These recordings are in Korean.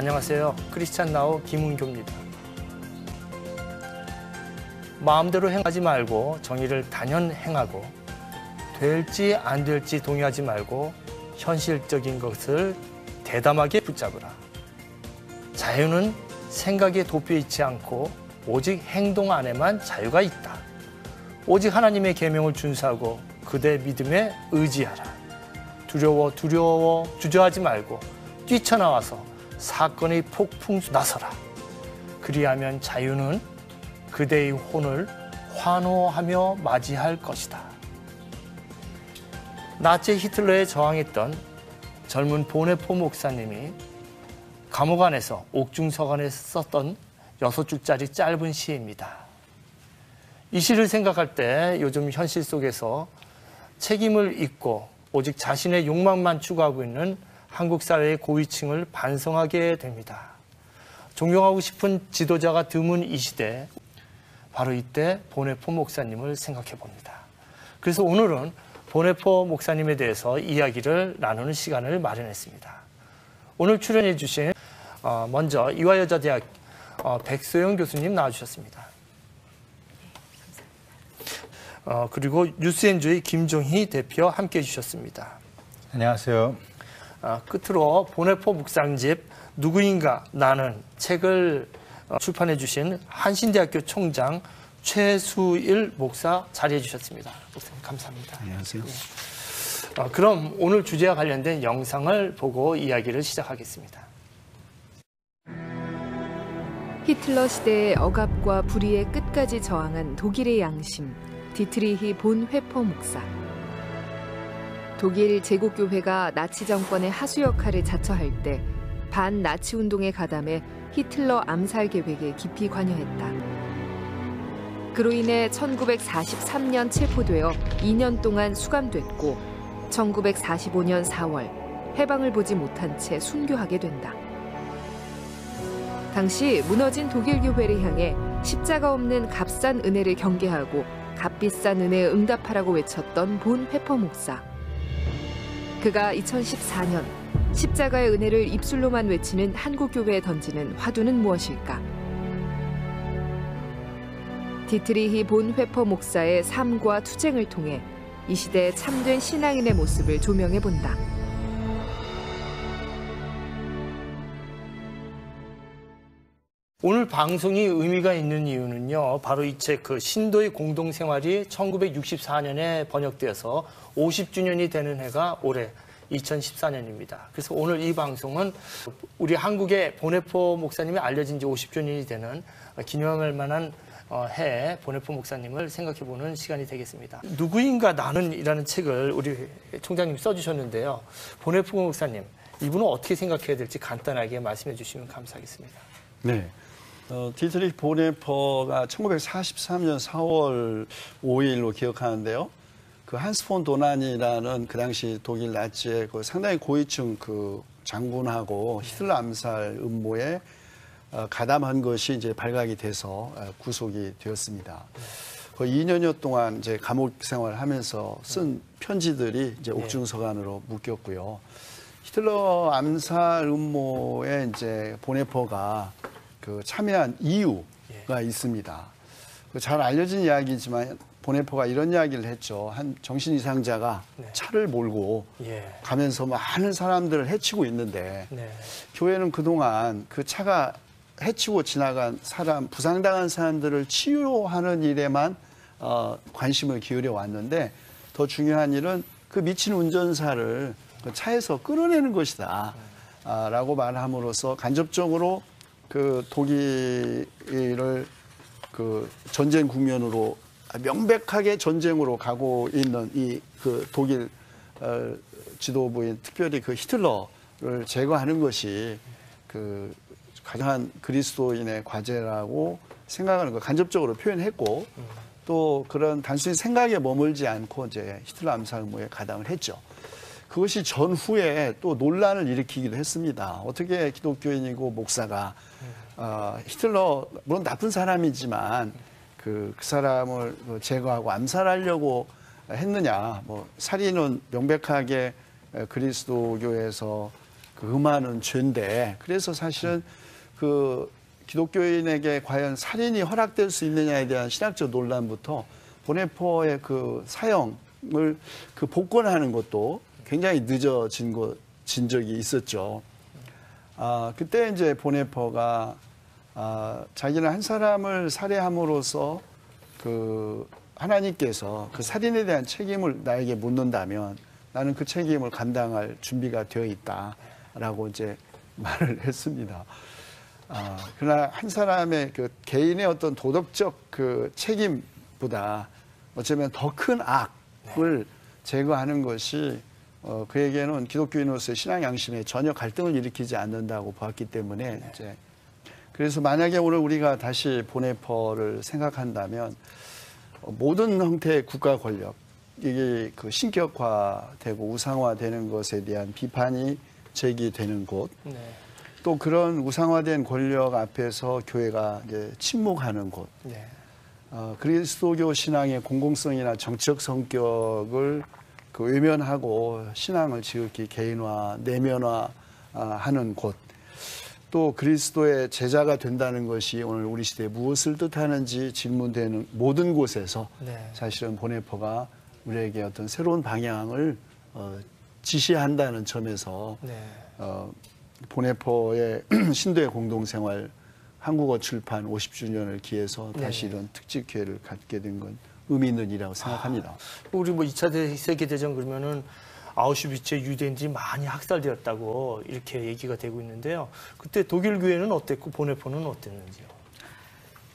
안녕하세요. 크리스찬 나우 김은교입니다. 마음대로 행하지 말고 정의를 단연 행하고 될지 안 될지 동의하지 말고 현실적인 것을 대담하게 붙잡으라. 자유는 생각에 도피해 있지 않고 오직 행동 안에만 자유가 있다. 오직 하나님의 계명을 준수하고 그대 믿음에 의지하라. 두려워 주저하지 말고 뛰쳐나와서 사건의 폭풍 나서라. 그리하면 자유는 그대의 혼을 환호하며 맞이할 것이다. 나치 히틀러에 저항했던 젊은 보네포 목사님이 감옥 안에서 옥중서관에서 썼던 6줄짜리 짧은 시입니다. 이 시를 생각할 때 요즘 현실 속에서 책임을 잊고 오직 자신의 욕망만 추구하고 있는 한국 사회의 고위층을 반성하게 됩니다. 존경하고 싶은 지도자가 드문 이 시대, 바로 이때 보네포 목사님을 생각해 봅니다. 그래서 오늘은 보네포 목사님에 대해서 이야기를 나누는 시간을 마련했습니다. 오늘 출연해 주신 먼저 이화여자대학 백소영 교수님 나와주셨습니다. 그리고 뉴스엔조의 김종희 대표 함께해 주셨습니다. 안녕하세요. 끝으로 보네포 묵상집 누구인가 나는 책을 출판해 주신 한신대학교 총장 최수일 목사 자리해 주셨습니다. 목사님 감사합니다. 안녕하세요. 그럼 오늘 주제와 관련된 영상을 보고 이야기를 시작하겠습니다. 히틀러 시대의 억압과 불의의 끝까지 저항한 독일의 양심, 디트리히 본 회퍼 목사. 독일 제국교회가 나치 정권의 하수 역할을 자처할 때 반나치 운동에 가담해 히틀러 암살 계획에 깊이 관여했다. 그로 인해 1943년 체포되어 2년 동안 수감됐고 1945년 4월 해방을 보지 못한 채 순교하게 된다. 당시 무너진 독일 교회를 향해 십자가 없는 값싼 은혜를 경계하고 값비싼 은혜에 응답하라고 외쳤던 본 회퍼 목사. 그가 2014년 십자가의 은혜를 입술로만 외치는 한국 교회에 던지는 화두는 무엇일까? 디트리히 본 회퍼 목사의 삶과 투쟁을 통해 이 시대의 참된 신앙인의 모습을 조명해 본다. 오늘 방송이 의미가 있는 이유는요, 바로 이 책 신도의 공동생활이 1964년에 번역되어서 50주년이 되는 해가 올해 2014년입니다. 그래서 오늘 이 방송은 우리 한국의 보네포 목사님이 알려진 지 50주년이 되는 기념할 만한 해에 보네포 목사님을 생각해보는 시간이 되겠습니다. 누구인가 나는이라는 책을 우리 총장님이 써주셨는데요. 보네포 목사님, 이분은 어떻게 생각해야 될지 간단하게 말씀해 주시면 감사하겠습니다. 네. 디트리히 보네퍼가 1943년 4월 5일로 기억하는데요. 그 한스 폰 도난이라는 그 당시 독일 나치의 그 상당히 고위층 그 장군하고 히틀러 암살 음모에 가담한 것이 이제 발각이 돼서 구속이 되었습니다. 그 2년여 동안 이제 감옥 생활하면서 쓴 편지들이 이제 옥중서관으로 묶였고요. 히틀러 암살 음모에 이제 보네퍼가 그 참여한 이유가 있습니다. 잘 알려진 이야기지만 보네퍼가 이런 이야기를 했죠. 한 정신 이상자가 차를 몰고 가면서 많은 사람들을 해치고 있는데 교회는 그동안 그 차가 해치고 지나간 사람, 부상당한 사람들을 치유하는 일에만 관심을 기울여 왔는데 더 중요한 일은 그 미친 운전사를 그 차에서 끌어내는 것이다 라고 말함으로써 간접적으로 그 독일을 그 전쟁 국면으로 명백하게 전쟁으로 가고 있는 이 그 독일 지도부인 특별히 그 히틀러를 제거하는 것이 그 가장 그리스도인의 과제라고 생각하는 걸 간접적으로 표현했고 또 그런 단순히 생각에 머물지 않고 이제 히틀러 암살 음모에 가담을 했죠. 그것이 전후에 또 논란을 일으키기도 했습니다. 어떻게 기독교인이고 목사가 히틀러 물론 나쁜 사람이지만 그 사람을 제거하고 암살하려고 했느냐. 뭐 살인은 명백하게 그리스도교에서 금하는 죄인데 그래서 사실은 그 기독교인에게 과연 살인이 허락될 수 있느냐에 대한 신학적 논란부터 보네포의 그 사형을 그 복권하는 것도 굉장히 늦어진 적이 있었죠. 그때 이제 보네포가 자기는 한 사람을 살해함으로써 그 하나님께서 그 살인에 대한 책임을 나에게 묻는다면 나는 그 책임을 감당할 준비가 되어 있다라고 이제 말을 했습니다. 그러나 한 사람의 그 개인의 어떤 도덕적 그 책임보다 어쩌면 더 큰 악을 제거하는 것이 그에게는 기독교인으로서의 신앙 양심에 전혀 갈등을 일으키지 않는다고 보았기 때문에 이제 그래서 만약에 오늘 우리가 다시 보네포를 생각한다면 모든 형태의 국가 권력 이게 그 신격화되고 우상화되는 것에 대한 비판이 제기되는 곳, 또 그런 우상화된 권력 앞에서 교회가 이제 침묵하는 곳, 그리스도교 신앙의 공공성이나 정치적 성격을 그 외면하고 신앙을 지극히 개인화, 내면화하는 곳, 또 그리스도의 제자가 된다는 것이 오늘 우리 시대에 무엇을 뜻하는지 질문되는 모든 곳에서 사실은 보네포가 우리에게 어떤 새로운 방향을 지시한다는 점에서 보네포의 신도의 공동생활 한국어 출판 50주년을 기해서 다시 이런 특집 기회를 갖게 된 건 의미 있는 일이라고 생각합니다. 우리 뭐 2차 세계대전 그러면은 아우슈비츠에 유대인들이 많이 학살되었다고 이렇게 얘기가 되고 있는데요. 그때 독일 교회는 어땠고 보네포는 어땠는지요?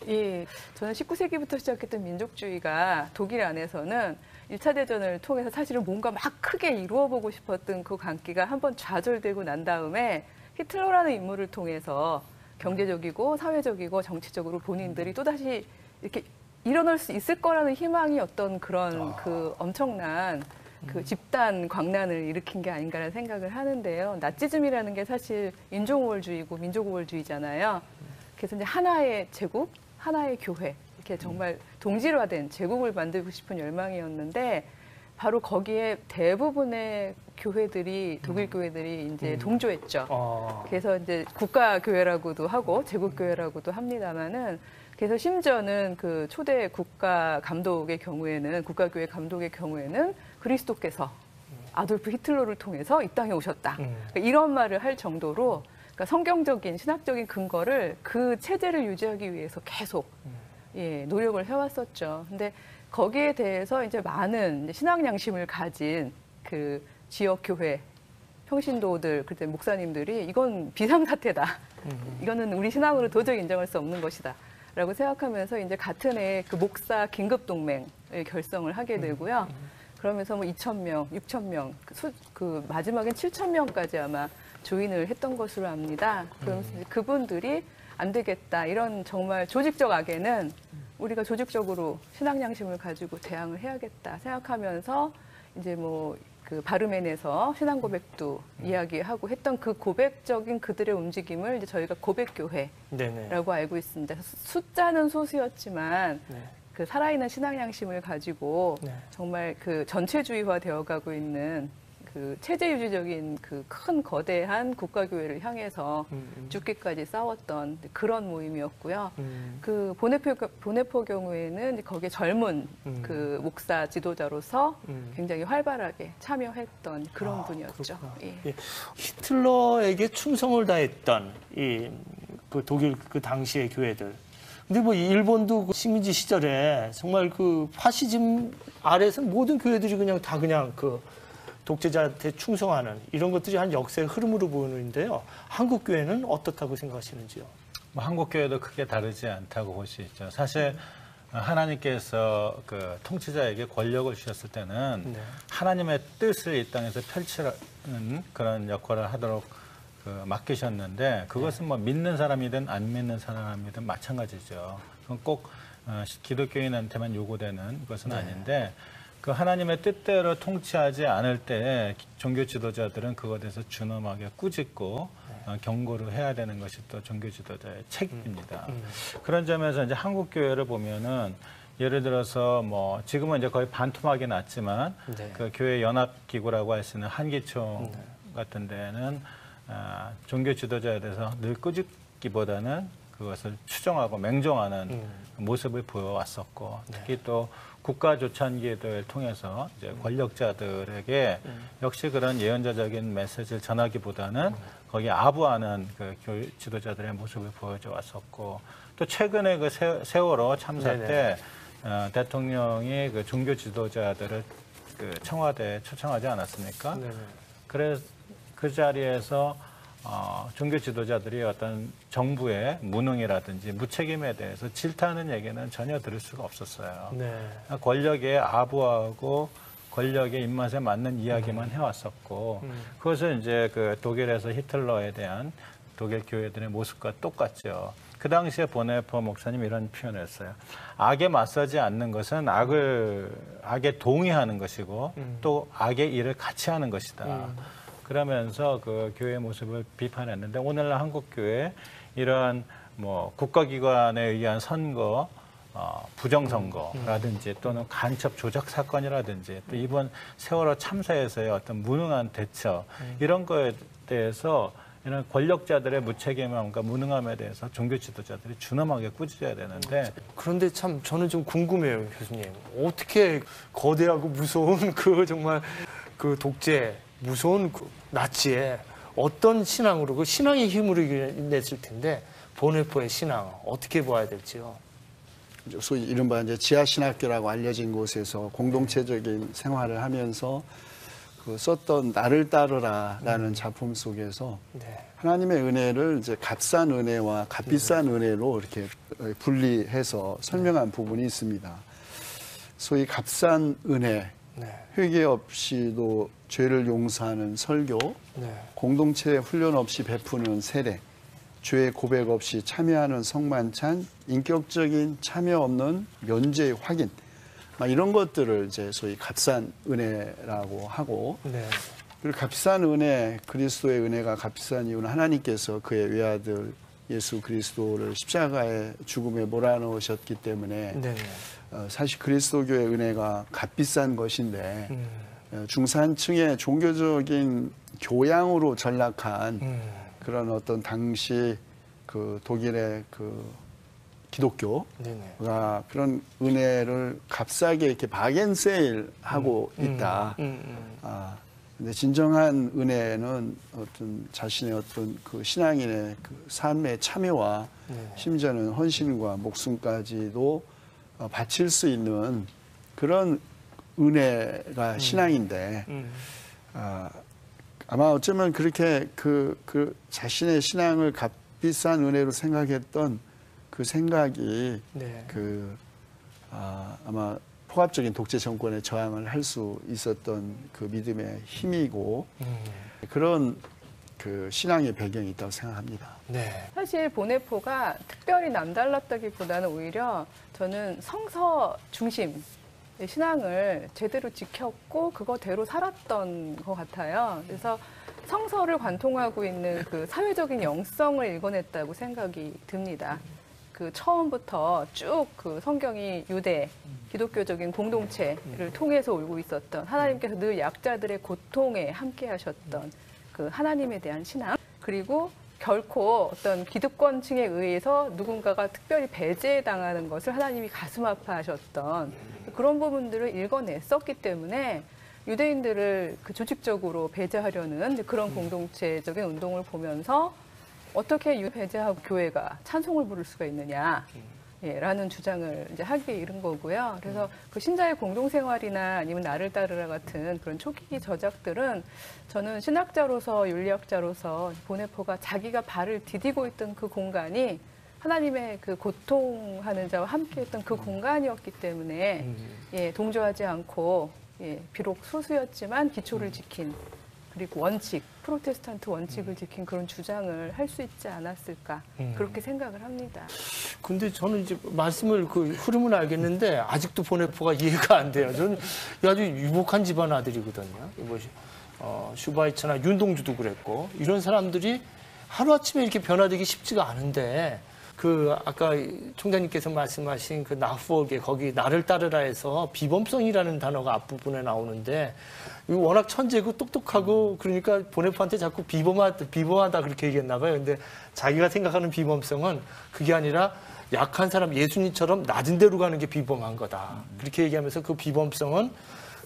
예, 저는 19세기부터 시작했던 민족주의가 독일 안에서는 1차 대전을 통해서 사실은 뭔가 막 크게 이루어보고 싶었던 그 광기가 한번 좌절되고 난 다음에 히틀러라는 인물을 통해서 경제적이고 사회적이고 정치적으로 본인들이 또다시 이렇게 일어날 수 있을 거라는 희망이 어떤 그런 그 엄청난 그 집단 광란을 일으킨 게 아닌가라는 생각을 하는데요. 나치즘이라는 게 사실 인종우월주의고 민족우월주의잖아요. 그래서 이제 하나의 제국, 하나의 교회 이렇게 정말 동질화된 제국을 만들고 싶은 열망이었는데 바로 거기에 대부분의 교회들이 독일 교회들이 이제 동조했죠. 그래서 이제 국가 교회라고도 하고 제국 교회라고도 합니다만은 그래서 심지어는 그 초대 국가 감독의 경우에는 국가교회 감독의 경우에는 그리스도께서 아돌프 히틀러를 통해서 이 땅에 오셨다. 그러니까 이런 말을 할 정도로 그러니까 성경적인 신학적인 근거를 그 체제를 유지하기 위해서 계속 노력을 해왔었죠. 근데 거기에 대해서 이제 많은 이제 신앙 양심을 가진 그 지역 교회 평신도들 그때 목사님들이 이건 비상사태다. 이거는 우리 신앙으로 도저히 인정할 수 없는 것이다. 라고 생각하면서 이제 같은 해 그 목사 긴급 동맹을 결성을 하게 되고요. 그러면서 뭐 2,000명, 6,000명, 그 마지막엔 7,000명까지 아마 조인을 했던 것으로 압니다. 그러면서 이제 그분들이 안 되겠다. 이런 정말 조직적 악에는 우리가 조직적으로 신앙 양심을 가지고 대항을 해야겠다 생각하면서 이제 뭐 그 바르멘에서 신앙 고백도 이야기하고 했던 그 고백적인 그들의 움직임을 이제 저희가 고백교회라고 알고 있습니다. 숫자는 소수였지만 그 살아있는 신앙 양심을 가지고 정말 그 전체주의화 되어가고 있는 그 체제유지적인 그 큰 거대한 국가교회를 향해서 죽기까지 싸웠던 그런 모임이었고요. 그 보네포 경우에는 이제 거기에 젊은 그 목사 지도자로서 굉장히 활발하게 참여했던 그런 분이었죠. 예. 히틀러에게 충성을 다했던 그 독일 그 당시의 교회들. 근데 뭐 일본도 그 식민지 시절에 정말 그 파시즘 아래에서 모든 교회들이 그냥 그 독재자한테 충성하는 이런 것들이 한 역사의 흐름으로 보이는데요. 한국 교회는 어떻다고 생각하시는지요? 뭐 한국 교회도 크게 다르지 않다고 볼 수 있죠. 사실 하나님께서 그 통치자에게 권력을 주셨을 때는 하나님의 뜻을 이 땅에서 펼치는 그런 역할을 하도록 맡기셨는데 그것은 뭐 믿는 사람이든 안 믿는 사람이든 마찬가지죠. 그건 꼭 기독교인한테만 요구되는 것은 아닌데 그 하나님의 뜻대로 통치하지 않을 때 종교 지도자들은 그것에 대해서 준엄하게 꾸짖고 경고를 해야 되는 것이 또 종교 지도자의 책임입니다. 그런 점에서 이제 한국 교회를 보면은 예를 들어서 뭐 지금은 이제 거의 반토막이 났지만 그 교회 연합 기구라고 할 수 있는 한기총 같은 데는 종교 지도자에 대해서 늘 꾸짖기보다는 그것을 추종하고 맹종하는 모습을 보여왔었고 특히 또 국가조찬기도를 통해서 이제 권력자들에게 역시 그런 예언자적인 메시지를 전하기보다는 거기에 아부하는 그 교회 지도자들의 모습을 보여줘 왔었고 또 최근에 그 세월호 참사 때 대통령이 그 종교 지도자들을 그 청와대에 초청하지 않았습니까? 그래서 그 자리에서 종교 지도자들이 어떤 정부의 무능이라든지 무책임에 대해서 질타하는 얘기는 전혀 들을 수가 없었어요. 권력에 아부하고 권력의 입맛에 맞는 이야기만 해왔었고 그것은 이제 그 독일에서 히틀러에 대한 독일 교회들의 모습과 똑같죠. 그 당시에 보네퍼 목사님이 이런 표현을 했어요. 악에 맞서지 않는 것은 악에 동의하는 것이고 또 악의 일을 같이 하는 것이다. 그러면서 그 교회의 모습을 비판했는데 오늘날 한국 교회 이러한 뭐 국가기관에 의한 선거, 부정선거라든지 또는 간첩 조작 사건이라든지 또 이번 세월호 참사에서의 어떤 무능한 대처 이런 거에 대해서 이런 권력자들의 무책임함과 무능함에 대해서 종교 지도자들이 준엄하게 꾸짖어야 되는데 그런데 참 저는 좀 궁금해요, 교수님. 어떻게 거대하고 무서운 그 정말 그 독재 무서운 그 나치에 어떤 신앙으로 그 신앙의 힘으로 이겨냈을 텐데 보네포의 신앙 어떻게 봐야 될지요? 소위 이른바 이제 지하신학교라고 알려진 곳에서 공동체적인 생활을 하면서 그 썼던 나를 따르라라는 작품 속에서 하나님의 은혜를 이제 값싼 은혜와 값비싼 은혜로 이렇게 분리해서 설명한 부분이 있습니다. 소위 값싼 은혜, 회개 없이도 죄를 용서하는 설교, 공동체 훈련 없이 베푸는 세례, 죄의 고백 없이 참여하는 성만찬, 인격적인 참여 없는 면죄의 확인, 이런 것들을 이제 소위 값싼 은혜라고 하고, 그리고 값비싼 은혜, 그리스도의 은혜가 값비싼 이유는 하나님께서 그의 외아들 예수 그리스도를 십자가의 죽음에 몰아넣으셨기 때문에 사실 그리스도교의 은혜가 값비싼 것인데 중산층의 종교적인 교양으로 전락한 그런 어떤 당시 그 독일의 그 기독교가 그런 은혜를 값싸게 이렇게 바겐세일하고 있다. 근데 진정한 은혜는 어떤 자신의 어떤 그 신앙인의 그 삶의 참여와 심지어는 헌신과 목숨까지도 바칠 수 있는 그런 은혜가 신앙인데 아마 어쩌면 그렇게 그 자신의 신앙을 값비싼 은혜로 생각했던 그 생각이 아마 포괄적인 독재 정권에 저항을 할 수 있었던 그 믿음의 힘이고 그런 그 신앙의 배경이 있다고 생각합니다. 사실 보네포가 특별히 남달랐다기보다는 오히려 저는 성서 중심 신앙을 제대로 지켰고 그거대로 살았던 것 같아요. 그래서 성서를 관통하고 있는 그 사회적인 영성을 읽어냈다고 생각이 듭니다. 그 처음부터 쭉 그 성경이 유대 기독교적인 공동체를 통해서 울고 있었던 하나님께서 늘 약자들의 고통에 함께 하셨던 그 하나님에 대한 신앙, 그리고 결코 어떤 기득권층에 의해서 누군가가 특별히 배제당하는 것을 하나님이 가슴 아파하셨던 그런 부분들을 읽어냈었기 때문에 유대인들을 그 조직적으로 배제하려는 그런 공동체적인 운동을 보면서 어떻게 배제하고 교회가 찬송을 부를 수가 있느냐. 라는 주장을 이제 하기에 이른 거고요. 그래서 그 신자의 공동생활이나 아니면 나를 따르라 같은 그런 초기 저작들은 저는 신학자로서 윤리학자로서 보네포가 자기가 발을 디디고 있던 그 공간이 하나님의 그 고통하는 자와 함께했던 그 공간이었기 때문에 동조하지 않고 비록 소수였지만 기초를 지킨 그리고 원칙, 프로테스탄트 원칙을 지킨 그런 주장을 할 수 있지 않았을까 그렇게 생각을 합니다. 근데 저는 이제 말씀을 그 흐름은 알겠는데 아직도 보네포가 이해가 안 돼요. 저는 아주 유복한 집안 아들이거든요. 슈바이처나 윤동주도 그랬고 이런 사람들이 하루아침에 이렇게 변화되기 쉽지가 않은데 그 아까 총장님께서 말씀하신 그 나후에게 거기 나를 따르라에서 비범성이라는 단어가 앞부분에 나오는데 워낙 천재고 똑똑하고 그러니까 보네포한테 자꾸 비범하다 그렇게 얘기했나 봐요. 근데 자기가 생각하는 비범성은 그게 아니라 약한 사람 예수님처럼 낮은 데로 가는 게 비범한 거다. 그렇게 얘기하면서 그 비범성은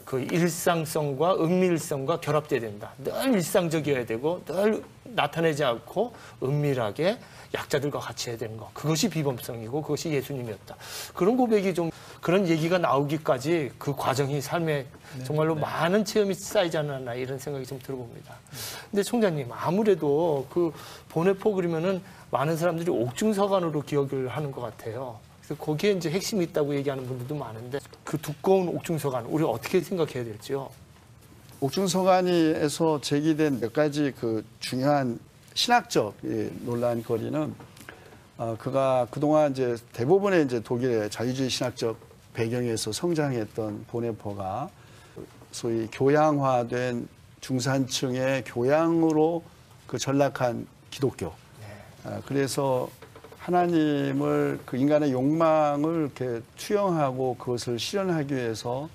그 일상성과 은밀성과 결합돼야 된다. 늘 일상적이어야 되고 늘 나타내지 않고 은밀하게 약자들과 같이 해야 되는 거. 그것이 비범성이고 그것이 예수님이었다. 그런 고백이 좀 그런 얘기가 나오기까지 그 과정이 삶에 정말로 많은 체험이 쌓이지 않았나 이런 생각이 좀 들어봅니다. 근데 총장님 아무래도 그 보네포 그러면은 많은 사람들이 옥중서관으로 기억을 하는 것 같아요. 그래서 거기에 이제 핵심이 있다고 얘기하는 분들도 많은데 그 두꺼운 옥중서관 우리 어떻게 생각해야 될지요? 옥중서관에서 제기된 몇 가지 그 중요한 신학적 논란거리는 그가 그동안 이제 대부분의 이제 독일의 자유주의 신학적 배경에서 성장했던 보네포가 소위 교양화된 중산층의 교양으로 그 전락한 기독교. 그래서 하나님을 그 인간의 욕망을 이렇게 투영하고 그것을 실현하기 위해서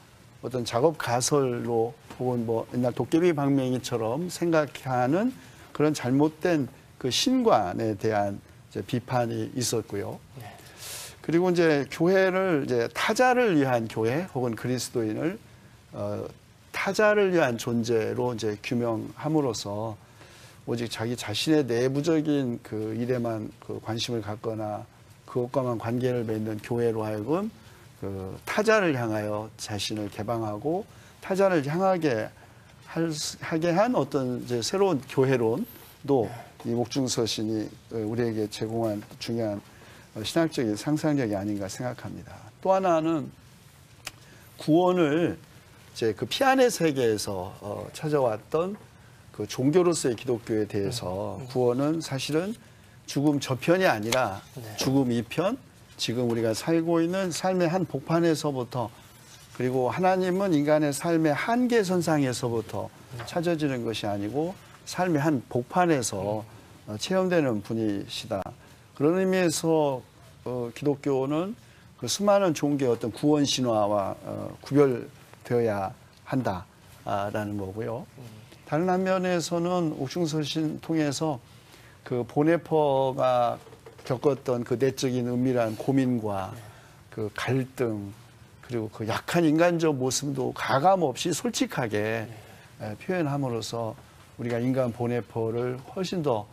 어떤 작업 가설로 혹은 뭐 옛날 도깨비 방맹이처럼 생각하는 그런 잘못된 그 신관에 대한 이제 비판이 있었고요. 그리고 이제 교회를 이제 타자를 위한 교회 혹은 그리스도인을 타자를 위한 존재로 이제 규명함으로써 오직 자기 자신의 내부적인 그 일에만 그 관심을 갖거나 그것과만 관계를 맺는 교회로 하여금 그 타자를 향하여 자신을 개방하고 타자를 향하게 하게 한 어떤 이제 새로운 교회론도 이 옥중서신이 우리에게 제공한 중요한 신학적인 상상력이 아닌가 생각합니다. 또 하나는 구원을 이제 그 피안의 세계에서 찾아왔던 그 종교로서의 기독교에 대해서 구원은 사실은 죽음 저편이 아니라 죽음 이편, 지금 우리가 살고 있는 삶의 한 복판에서부터 그리고 하나님은 인간의 삶의 한계선상에서부터 찾아지는 것이 아니고 삶의 한 복판에서 체험되는 분이시다. 그런 의미에서 기독교는 그 수많은 종교의 어떤 구원 신화와 구별되어야 한다라는 거고요. 다른 한면에서는 옥중서신 통해서 그 보네포가 겪었던 그 내적인 은밀한 고민과 그 갈등 그리고 그 약한 인간적 모습도 가감없이 솔직하게 표현함으로써 우리가 인간 보네포를 훨씬 더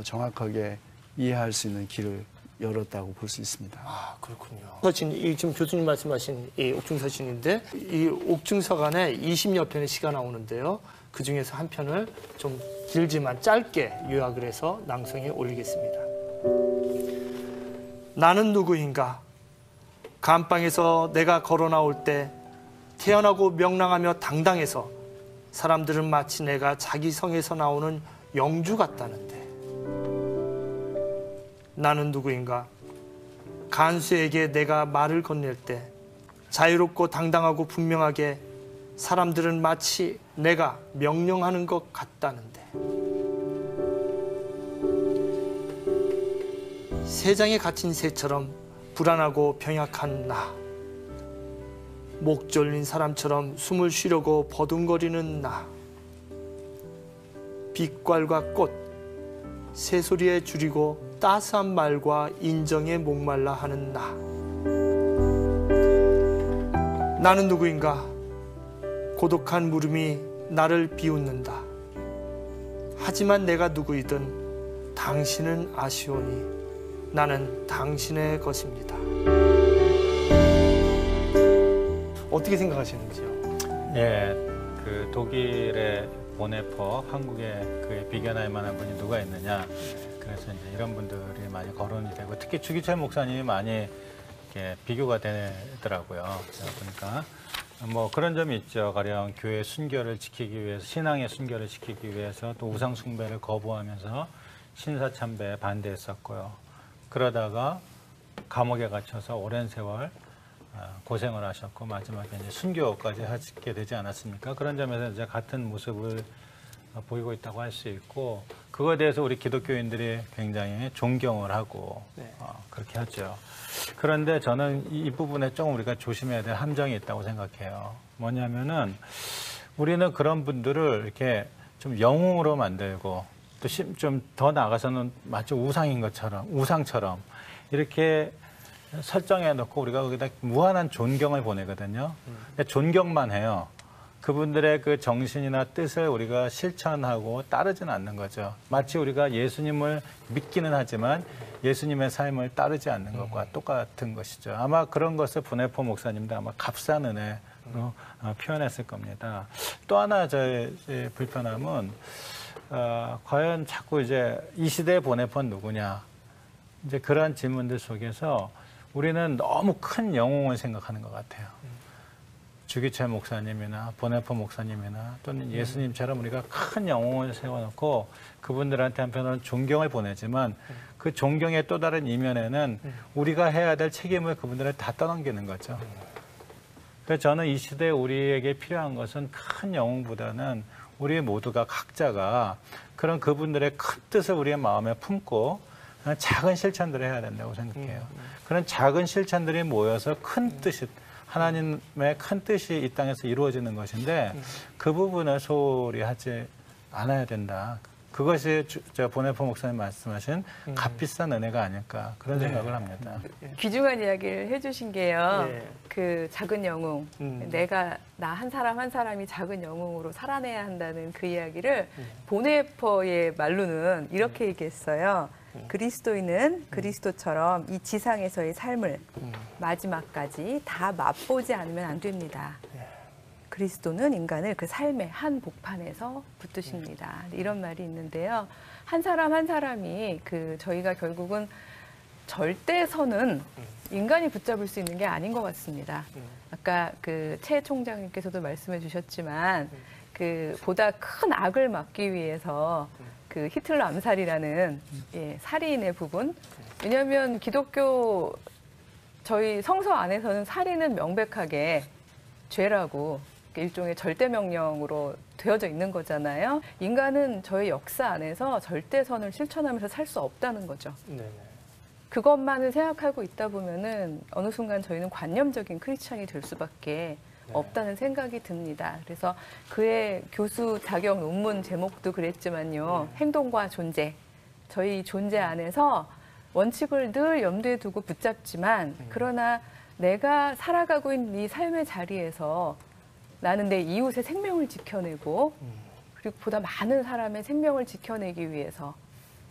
정확하게 이해할 수 있는 길을 열었다고 볼 수 있습니다. 아, 그렇군요. 서신, 이 지금 교수님 말씀하신 이 옥중서신인데 이 옥중서간에 20여 편의 시가 나오는데요. 그 중에서 한 편을 좀 길지만 짧게 요약을 해서 낭송에 올리겠습니다. 나는 누구인가? 감방에서 내가 걸어 나올 때 태어나고 명랑하며 당당해서 사람들은 마치 내가 자기 성에서 나오는 영주 같다는데. 나는 누구인가? 간수에게 내가 말을 건넬 때 자유롭고 당당하고 분명하게 사람들은 마치 내가 명령하는 것 같다는데. 세장에 갇힌 새처럼 불안하고 병약한 나, 목 졸린 사람처럼 숨을 쉬려고 버둥거리는 나, 빛깔과 꽃, 새소리에 줄이고 따스한 말과 인정에 목말라 하는 나. 나는 누구인가? 고독한 물음이 나를 비웃는다. 하지만 내가 누구이든 당신은 아시오니 나는 당신의 것입니다. 어떻게 생각하시는지요? 예, 그 독일의 보네포, 한국의 그 비견할 만한 분이 누가 있느냐. 그래서 이제 이런 분들이 많이 거론이 되고 특히 주기철 목사님이 많이 이렇게 비교가 되더라고요. 그러니까 뭐 그런 점이 있죠. 가령 교회 순결을 지키기 위해서, 신앙의 순결을 지키기 위해서 또 우상 숭배를 거부하면서 신사참배에 반대했었고요. 그러다가 감옥에 갇혀서 오랜 세월 고생을 하셨고 마지막에 이제 순교까지 하게 되지 않았습니까? 그런 점에서 이제 같은 모습을 보이고 있다고 할 수 있고, 그거에 대해서 우리 기독교인들이 굉장히 존경을 하고 네. 그렇게 하죠. 그런데 저는 이 부분에 좀 우리가 조심해야 될 함정이 있다고 생각해요. 뭐냐면은 우리는 그런 분들을 이렇게 좀 영웅으로 만들고 또 좀 더 나아가서는 마치 우상처럼 이렇게 설정해 놓고 우리가 거기다 무한한 존경을 보내거든요. 근데 존경만 해요. 그분들의 그 정신이나 뜻을 우리가 실천하고 따르지는 않는 거죠. 마치 우리가 예수님을 믿기는 하지만 예수님의 삶을 따르지 않는 것과 똑같은 것이죠. 아마 그런 것을 보네포 목사님도 아마 값싼 은혜로 표현했을 겁니다. 또 하나 저의 불편함은 과연 자꾸 이제 이 시대의 보네포는 누구냐? 이제 그러한 질문들 속에서 우리는 너무 큰 영웅을 생각하는 것 같아요. 주기철 목사님이나 보네포 목사님이나 또는 예수님처럼 우리가 큰 영웅을 세워놓고 그분들한테 한편으로는 존경을 보내지만 그 존경의 또 다른 이면에는 우리가 해야 될 책임을 그분들에 다 떠넘기는 거죠. 그래서 저는 이 시대에 우리에게 필요한 것은 큰 영웅보다는 우리 모두가 각자가 그런 그분들의 큰 뜻을 우리의 마음에 품고 작은 실천들을 해야 된다고 생각해요. 그런 작은 실천들이 모여서 큰 뜻이 하나님의 큰 뜻이 이 땅에서 이루어지는 것인데 그 부분을 소홀히 하지 않아야 된다. 그것이 보네포 목사님 말씀하신 값비싼 은혜가 아닐까 그런 생각을 합니다. 귀중한 이야기를 해주신 게요. 네. 그 작은 영웅, 내가 나 한 사람 한 사람이 작은 영웅으로 살아내야 한다는 그 이야기를 보네포의 말로는 이렇게 얘기했어요. 그리스도인은 그리스도처럼 이 지상에서의 삶을 마지막까지 다 맛보지 않으면 안 됩니다. 그리스도는 인간을 그 삶의 한 복판에서 붙드십니다. 이런 말이 있는데요. 한 사람 한 사람이 저희가 결국은 절대선은 인간이 붙잡을 수 있는 게 아닌 것 같습니다. 아까 최 총장님께서도 말씀해 주셨지만 보다 큰 악을 막기 위해서 히틀러 암살이라는 살인의 부분. 왜냐하면 기독교 저희 성서 안에서는 살인은 명백하게 죄라고 일종의 절대 명령으로 되어져 있는 거잖아요. 인간은 저희 역사 안에서 절대선을 실천하면서 살 수 없다는 거죠. 네네. 그것만을 생각하고 있다 보면은 어느 순간 저희는 관념적인 크리스찬이 될 수밖에 없다는 생각이 듭니다. 그래서 그의 교수 자격 논문 제목도 그랬지만요. 행동과 존재. 저희 존재 안에서 원칙을 늘 염두에 두고 붙잡지만 그러나 내가 살아가고 있는 이 삶의 자리에서 나는 내 이웃의 생명을 지켜내고 그리고 보다 많은 사람의 생명을 지켜내기 위해서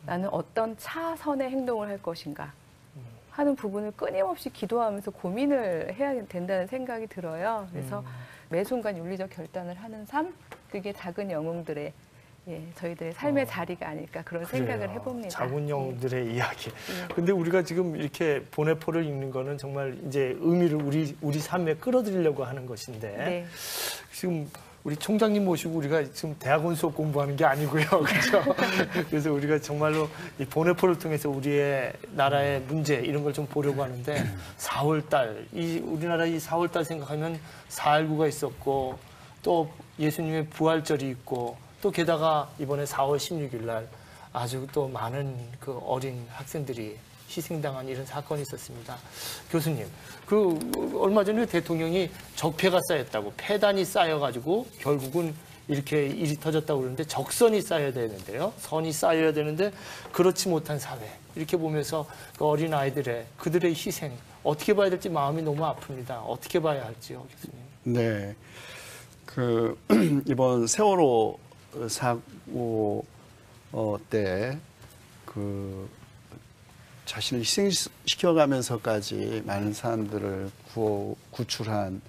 나는 어떤 차선의 행동을 할 것인가 하는 부분을 끊임없이 기도하면서 고민을 해야 된다는 생각이 들어요. 그래서 매 순간 윤리적 결단을 하는 삶, 그게 작은 영웅들의 저희들의 삶의 자리가 아닐까 그런 생각을 해봅니다. 작은 영웅들의 이야기. 근데 우리가 지금 이렇게 보네포를 읽는 거는 정말 이제 의미를 우리 삶에 끌어들이려고 하는 것인데 지금 우리 총장님 모시고 우리가 지금 대학원 수업 공부하는 게 아니고요. 그렇죠? 그래서 우리가 정말로 이 보네포를 통해서 우리의 나라의 문제 이런 걸 좀 보려고 하는데 4월달, 우리나라 이 4월달 생각하면 4.19가 있었고 또 예수님의 부활절이 있고 또 게다가 이번에 4월 16일 날 아주 또 많은 그 어린 학생들이 희생당한 이런 사건이 있었습니다. 교수님, 얼마 전에 대통령이 적폐가 쌓였다고, 폐단이 쌓여가지고 결국은 이렇게 일이 터졌다고 그러는데 적선이 쌓여야 되는데요. 선이 쌓여야 되는데 그렇지 못한 사회. 이렇게 보면서 그 어린 아이들의 그들의 희생 어떻게 봐야 될지 마음이 너무 아픕니다. 어떻게 봐야 할지요, 교수님? 네. 이번 세월호 사고 때 자신을 희생시켜가면서까지 많은 사람들을 구출한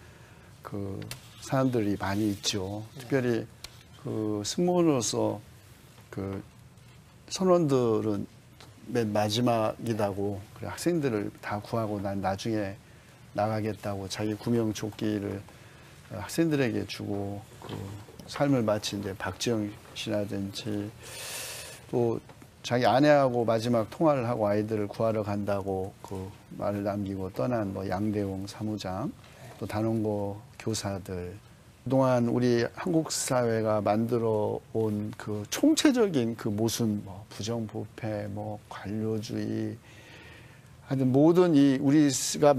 사람들이 많이 있죠. 특별히 승무원으로서 선원들은 맨 마지막이라고 그래 학생들을 다 구하고 난 나중에 나가겠다고 자기 구명조끼를 학생들에게 주고 삶을 마친 이제 박지영 씨라든지 또 자기 아내하고 마지막 통화를 하고 아이들을 구하러 간다고 말을 남기고 떠난 양대웅 사무장 또 단원고 교사들 그동안 우리 한국 사회가 만들어 온 그 총체적인 그 모순, 뭐 부정부패, 뭐 관료주의, 하여튼 모든 이 우리가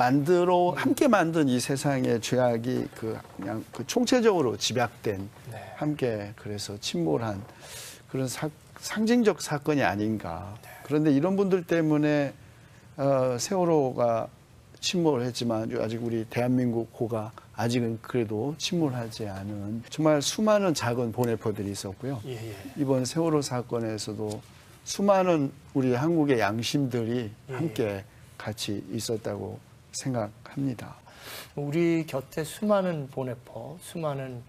함께 만든 이 세상의 죄악이 그냥 그 총체적으로 집약된 네. 함께 그래서 침몰한 그런 상징적 사건이 아닌가. 그런데 이런 분들 때문에 세월호가 침몰했지만 아직 우리 대한민국 호가 아직은 그래도 침몰하지 않은 정말 수많은 작은 보네퍼들이 있었고요. 예, 예. 이번 세월호 사건에서도 수많은 우리 한국의 양심들이 함께 같이 있었다고 생각합니다. 우리 곁에 수많은 보네퍼, 수많은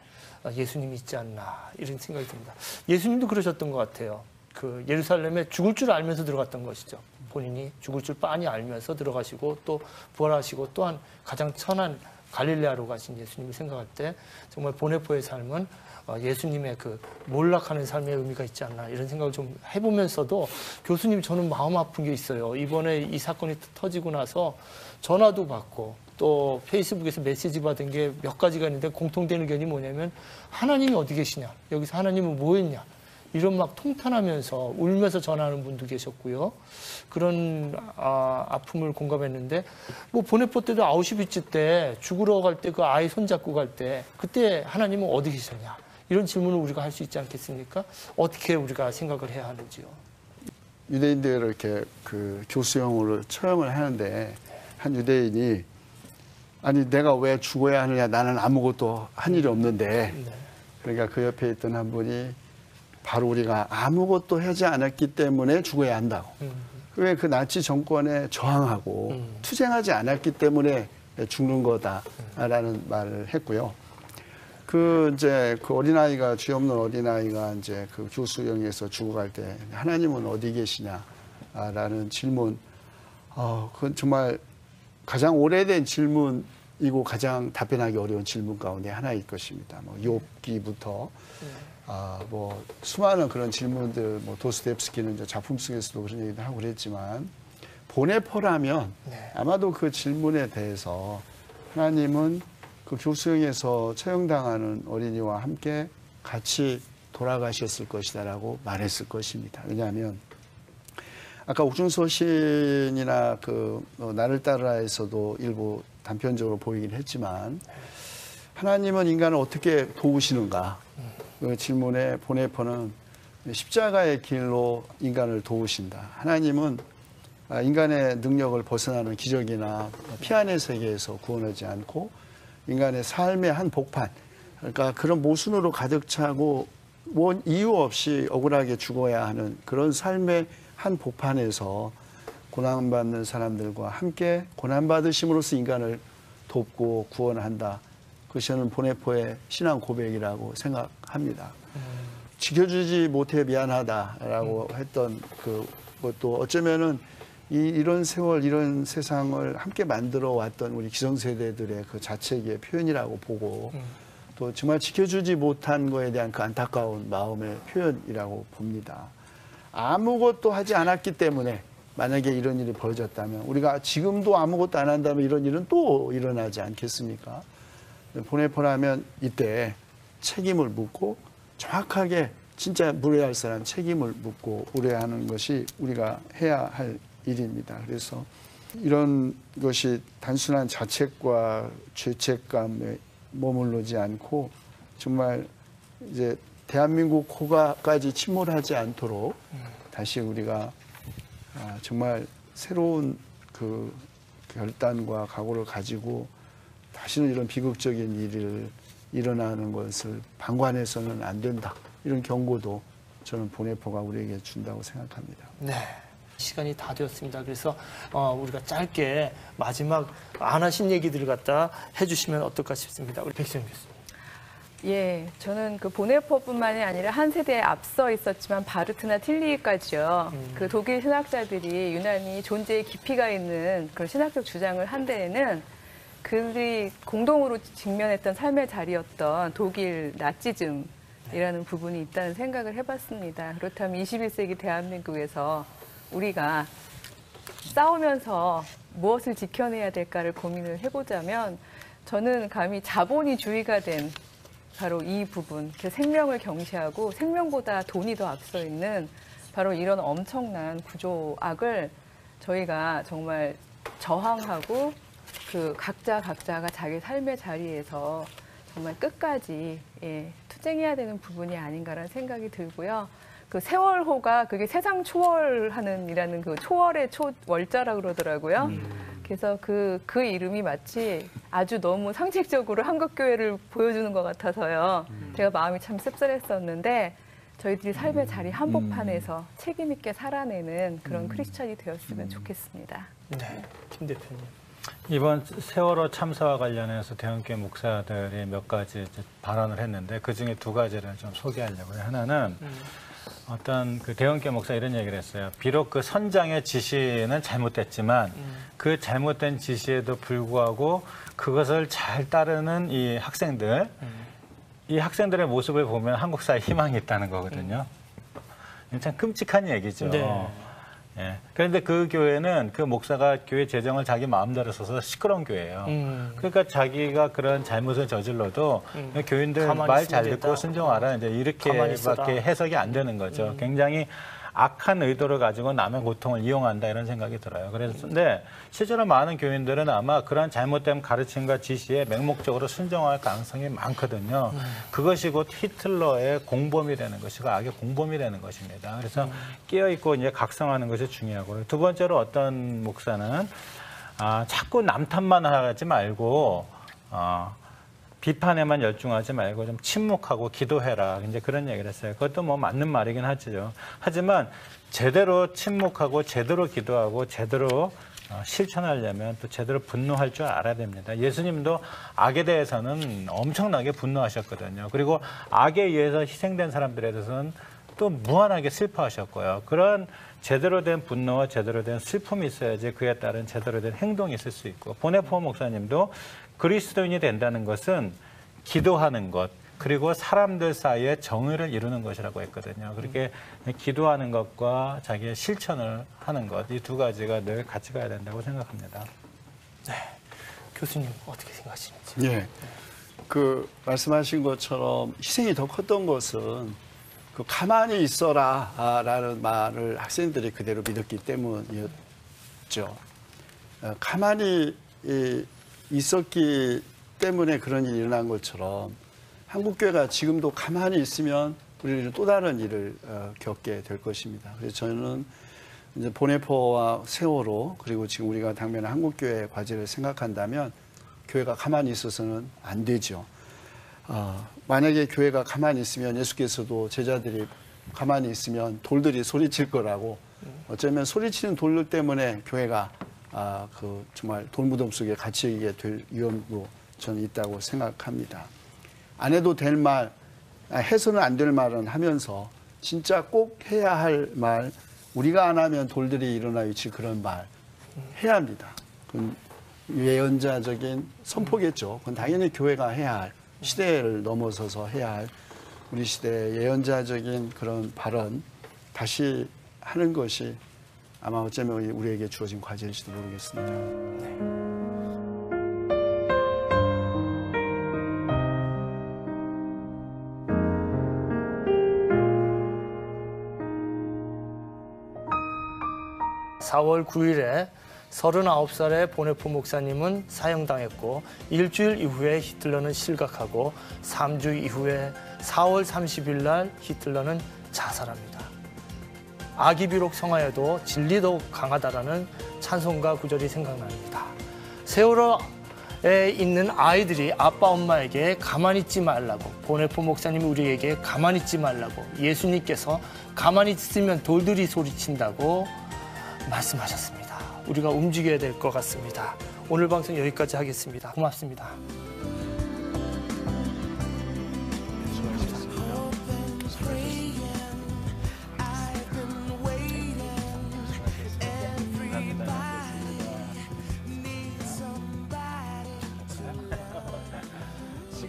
예수님이 있지 않나 이런 생각이 듭니다. 예수님도 그러셨던 것 같아요. 그 예루살렘에 죽을 줄 알면서 들어갔던 것이죠. 본인이 죽을 줄 빤히 알면서 들어가시고 또 부활하시고 또한 가장 천한 갈릴레아로 가신 예수님을 생각할 때 정말 보네퍼의 삶은 예수님의 그 몰락하는 삶의 의미가 있지 않나 이런 생각을 좀 해보면서도 교수님 저는 마음 아픈 게 있어요. 이번에 이 사건이 터지고 나서 전화도 받고 또 페이스북에서 메시지 받은 게 몇 가지가 있는데 공통된 의견이 뭐냐면 하나님이 어디 계시냐, 여기서 하나님은 뭐 했냐, 이런 막 통탄하면서 울면서 전하는 분도 계셨고요. 그런 아픔을 공감했는데 뭐 보네퍼 때도 아우슈비츠 때 죽으러 갈 때 그 아이 손잡고 갈 때 그때 하나님은 어디 계셨냐 이런 질문을 우리가 할 수 있지 않겠습니까? 어떻게 우리가 생각을 해야 하는지요? 유대인들을 이렇게 그 교수형으로 처형을 하는데 한 유대인이 아니 내가 왜 죽어야 하느냐, 나는 아무것도 한 일이 없는데. 네. 그러니까 그 옆에 있던 한 분이 바로 우리가 아무것도 하지 않았기 때문에 죽어야 한다고. 왜 그 나치 정권에 저항하고 투쟁하지 않았기 때문에 죽는 거다라는 말을 했고요. 그 어린아이가, 죄 없는 어린아이가 이제 그 교수형에서 죽어갈 때 하나님은 어디 계시냐라는 질문, 그건 정말 가장 오래된 질문이고 가장 답변하기 어려운 질문 가운데 하나일 것입니다. 뭐 욥기부터 뭐 수많은 그런 질문들, 뭐 도스토옙스키는 이제 작품 속에서도 그런 얘기도 하고 그랬지만 보네퍼라면 네. 아마도 그 질문에 대해서 하나님은 그 교수형에서 처형당하는 어린이와 함께 같이 돌아가셨을 것이다라고 말했을 것입니다. 왜냐하면 아까 옥중서 시인이나 그 나를 따라에서도 일부 단편적으로 보이긴 했지만 하나님은 인간을 어떻게 도우시는가? 그 질문에 보네퍼는 십자가의 길로 인간을 도우신다. 하나님은 인간의 능력을 벗어나는 기적이나 피안의 세계에서 구원하지 않고 인간의 삶의 한 복판, 그러니까 그런 모순으로 가득 차고 원 이유 없이 억울하게 죽어야 하는 그런 삶의 한 복판에서 고난받는 사람들과 함께 고난받으심으로써 인간을 돕고 구원한다. 그것이 저는 보네퍼의 신앙 고백이라고 생각합니다. 지켜주지 못해 미안하다라고 했던 그것도 어쩌면은 이런 세월, 이런 세상을 함께 만들어 왔던 우리 기성세대들의 그 자책의 표현이라고 보고 또 정말 지켜주지 못한 거에 대한 그 안타까운 마음의 표현이라고 봅니다. 아무것도 하지 않았기 때문에 만약에 이런 일이 벌어졌다면 우리가 지금도 아무것도 안 한다면 이런 일은 또 일어나지 않겠습니까? 보네퍼라면 이때 책임을 묻고 정확하게 진짜 물어야 할 사람 책임을 묻고 울어야 하는 것이 우리가 해야 할 일입니다. 그래서 이런 것이 단순한 자책과 죄책감에 머무르지 않고 정말 이제 대한민국 호가까지 침몰하지 않도록 다시 우리가 정말 새로운 그 결단과 각오를 가지고 다시는 이런 비극적인 일을 일어나는 것을 방관해서는 안 된다. 이런 경고도 저는 보네퍼가 우리에게 준다고 생각합니다. 네. 시간이 다 되었습니다. 그래서 우리가 짧게 마지막 안 하신 얘기들을 갖다 해주시면 어떨까 싶습니다. 우리 백수영 교수님. 예, 저는 그 보네퍼뿐만이 아니라 한 세대에 앞서 있었지만 바르트나 틸리까지요. 그 독일 신학자들이 유난히 존재의 깊이가 있는 그런 신학적 주장을 한 데에는 그들이 공동으로 직면했던 삶의 자리였던 독일 나치즘이라는 부분이 있다는 생각을 해봤습니다. 그렇다면 21세기 대한민국에서 우리가 싸우면서 무엇을 지켜내야 될까를 고민을 해보자면 저는 감히 자본주의가 된 바로 이 부분, 그 생명을 경시하고 생명보다 돈이 더 앞서 있는 바로 이런 엄청난 구조악을 저희가 정말 저항하고 그 각자가 자기 삶의 자리에서 정말 끝까지 투쟁해야 되는 부분이 아닌가라는 생각이 들고요. 그 세월호가 그게 세상 초월하는 이라는 그 초월의 초월자라 그러더라고요. 그래서 그 이름이 마치 아주 너무 상징적으로 한국교회를 보여주는 것 같아서요. 제가 마음이 참 씁쓸했었는데 저희들이 삶의 자리 한복판에서 책임 있게 살아내는 그런 크리스천이 되었으면 좋겠습니다. 네, 김 대표님. 이번 세월호 참사와 관련해서 대형교회 목사들이 몇 가지 이제 발언을 했는데 그중에 두 가지를 좀 소개하려고요. 하나는 어떤 그 대형교회 목사 이런 얘기를 했어요. 비록 그 선장의 지시는 잘못됐지만 그 잘못된 지시에도 불구하고 그것을 잘 따르는 이 학생들, 이 학생들의 모습을 보면 한국 사회에 희망이 있다는 거거든요. 참 끔찍한 얘기죠. 네. 예. 그런데 그 교회는 그 목사가 교회 재정을 자기 마음대로 써서 시끄러운 교회예요. 그러니까 자기가 그런 잘못을 저질러도 교인들 말 잘 듣고 순종하라 이제 이렇게밖에 해석이 안 되는 거죠. 굉장히 악한 의도를 가지고 남의 고통을 이용한다 이런 생각이 들어요. 그런데 실제로 많은 교인들은 아마 그런 잘못된 가르침과 지시에 맹목적으로 순종할 가능성이 많거든요. 그것이 곧 히틀러의 공범이 되는 것이고 악의 공범이 되는 것입니다. 그래서 깨어있고 이제 각성하는 것이 중요하고요. 두 번째로 어떤 목사는 자꾸 남탓만 하지 말고 비판에만 열중하지 말고 좀 침묵하고 기도해라. 이제 그런 얘기를 했어요. 그것도 뭐 맞는 말이긴 하죠. 하지만 제대로 침묵하고 제대로 기도하고 제대로 실천하려면 또 제대로 분노할 줄 알아야 됩니다. 예수님도 악에 대해서는 엄청나게 분노하셨거든요. 그리고 악에 의해서 희생된 사람들에 대해서는 또 무한하게 슬퍼하셨고요. 그런 제대로 된 분노와 제대로 된 슬픔이 있어야지 그에 따른 제대로 된 행동이 있을 수 있고 보네포 목사님도 그리스도인이 된다는 것은 기도하는 것 그리고 사람들 사이에 정의를 이루는 것이라고 했거든요. 그렇게 기도하는 것과 자기의 실천을 하는 것 이 두 가지가 늘 같이 가야 된다고 생각합니다. 네, 교수님 어떻게 생각하시는지? 예, 그 말씀하신 것처럼 희생이 더 컸던 것은 그 가만히 있어라라는 말을 학생들이 그대로 믿었기 때문이었죠. 가만히 있었기 때문에 그런 일이 일어난 것처럼 한국교회가 지금도 가만히 있으면 우리는 또 다른 일을 겪게 될 것입니다. 그래서 저는 이제 보네포와 세월호 그리고 지금 우리가 당면한 한국교회의 과제를 생각한다면 교회가 가만히 있어서는 안 되죠. 만약에 교회가 가만히 있으면 예수께서도 제자들이 가만히 있으면 돌들이 소리칠 거라고 어쩌면 소리치는 돌들 때문에 교회가 그 정말 돌무덤 속에 갇히게 될 위험도 저는 있다고 생각합니다. 안 해도 될 말, 해서는 안 될 말은 하면서 진짜 꼭 해야 할 말, 우리가 안 하면 돌들이 일어나 위치 그런 말 해야 합니다. 그건 예언자적인 선포겠죠. 그건 당연히 교회가 해야 할, 시대를 넘어서서 해야 할 우리 시대의 예언자적인 그런 발언 다시 하는 것이 아마 어쩌면 우리에게 주어진 과제일지도 모르겠습니다. 네. 4월 9일에 39살의 보네포 목사님은 사형당했고 일주일 이후에 히틀러는 실각하고 3주 이후에 4월 30일 날 히틀러는 자살합니다. 악이 비록 성하여도 진리 더욱 강하다라는 찬송가 구절이 생각납니다. 세월호에 있는 아이들이 아빠 엄마에게 가만히 있지 말라고 보네포 목사님이 우리에게 가만히 있지 말라고 예수님께서 가만히 있으면 돌들이 소리친다고 말씀하셨습니다. 우리가 움직여야 될 것 같습니다. 오늘 방송 여기까지 하겠습니다. 고맙습니다.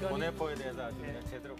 보네포에 대해서 아주 제대로